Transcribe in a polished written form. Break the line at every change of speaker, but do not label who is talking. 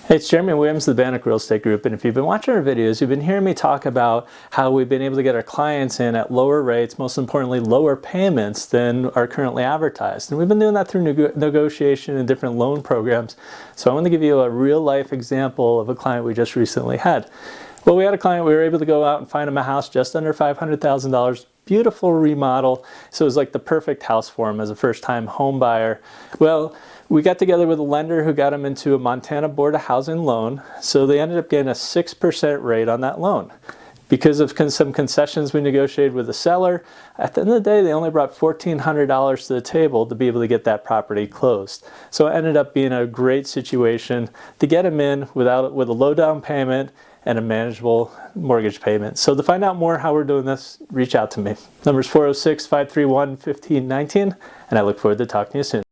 Hey, it's Jeremy Williams of the Bannack Real Estate Group, and if you've been watching our videos, you've been hearing me talk about how we've been able to get our clients in at lower rates, most importantly lower payments than are currently advertised. And we've been doing that through negotiation and different loan programs. So I want to give you a real life example of a client we just recently had. Well, we had a client, we were able to go out and find him a house just under $500,000, beautiful remodel, so it was like the perfect house for him as a first-time home buyer. Well, we got together with a lender who got him into a Montana Board of Housing loan, so they ended up getting a 6% rate on that loan. Because of some concessions we negotiated with the seller, at the end of the day, they only brought $1,400 to the table to be able to get that property closed. So it ended up being a great situation to get him in with a low down payment and a manageable mortgage payment. So to find out more how we're doing this, reach out to me. Number's 406-531-1519, and I look forward to talking to you soon.